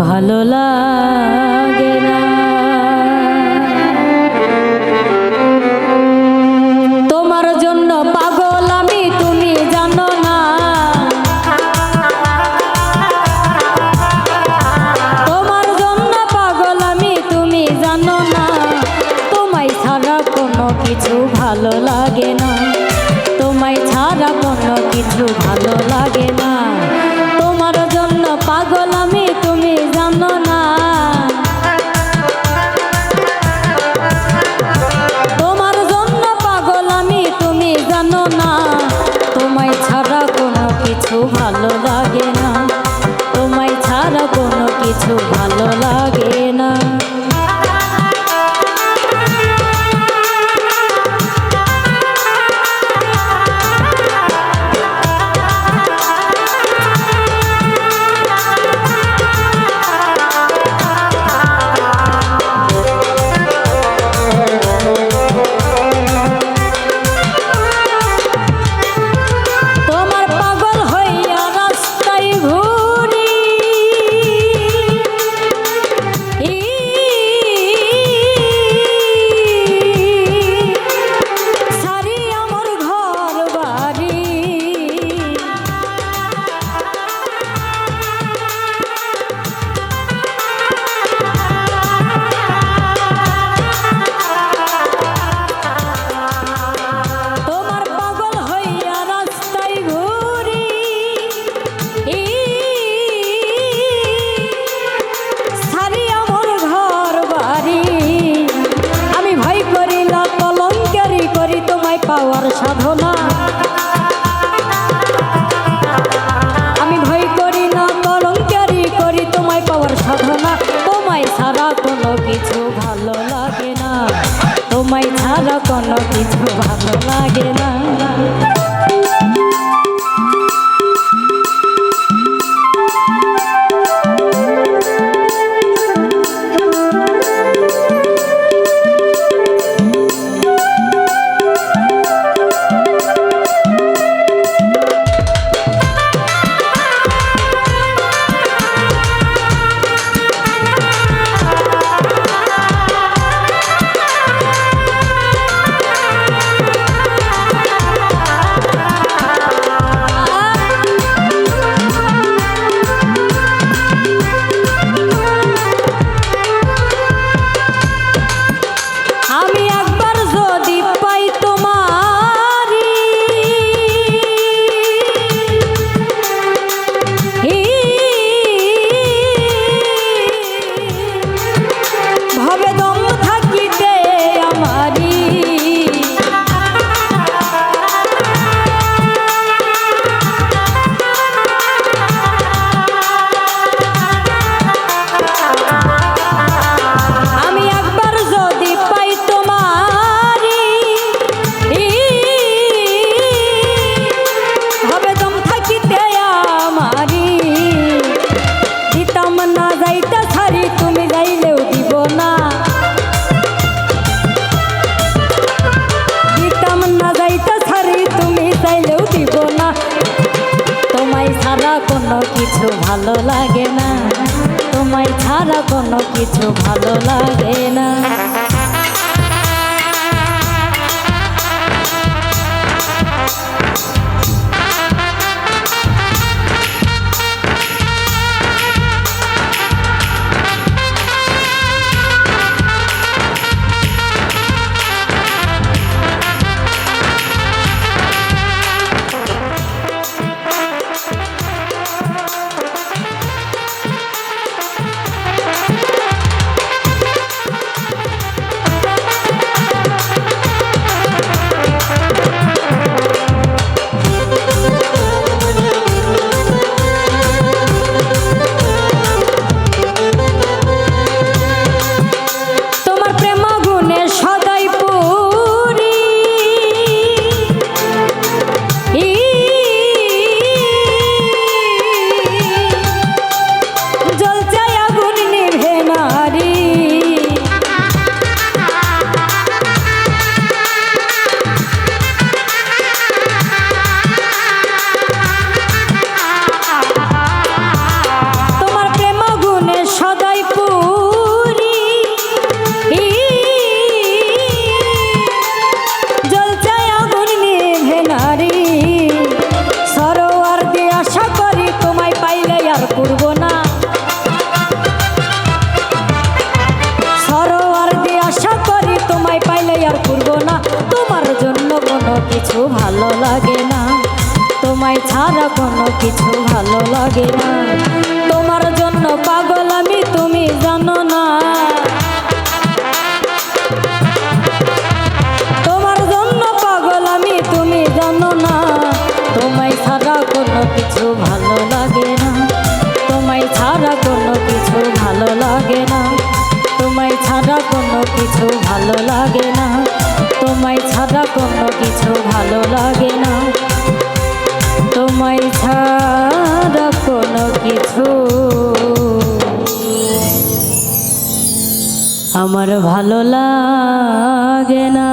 ভালো লাগে না। তোমার জন্য পাগল আমি, তুমি জানো না। তোমার জন্য পাগল আমি, তুমি জানো না। তোমায় ছাড়া কোনো কিছু ভালো লাগে না। তোমায় ছাড়া কোনো কিছু ভালো লাগে না। তোমার জন্য পাগল আমি, তুমি জানো না। তোমার জন্য পাগল আমি, তুমি জানো না। তোমায় ছাড়া কোনো কিছু ভালো লাগে না। তোমায় ছাড়া কোনো কিছু ভালো লাগে না। পাওয়ার সাধনা আমি ভয় করি না, কলঙ্কারি করি তোমায় পাওয়ার সাধনা। তোমায় ছাড়া কোনো কিছু ভালো লাগে না। তোমায় ছাড়া কোনো কিছু ভালো লাগে না। কিছু ভালো লাগে না। তোমায় ছাড়া কোনো কিছু ভালো লাগে না। কিছু ভালো লাগে না, তোমায় ছাড়া কোনো কিছু ভালো লাগে না। তোমার জন্য পাগল আমি তুমি জানো না, তোমার জন্য পাগল আমি তুমি জানো না, তোমায় ছাড়া কোনো কিছু ভালো লাগে না, তোমায় ছাড়া কোনো কিছু ভালো লাগে না, তোমায় ছাড়া কোনো কিছু ভালো লাগে না, তোমায় ছাড়া কোনো কিছু ভালো লাগে না, তোমায় ছাড়া কোনো কিছু আমার ভালো লাগে না।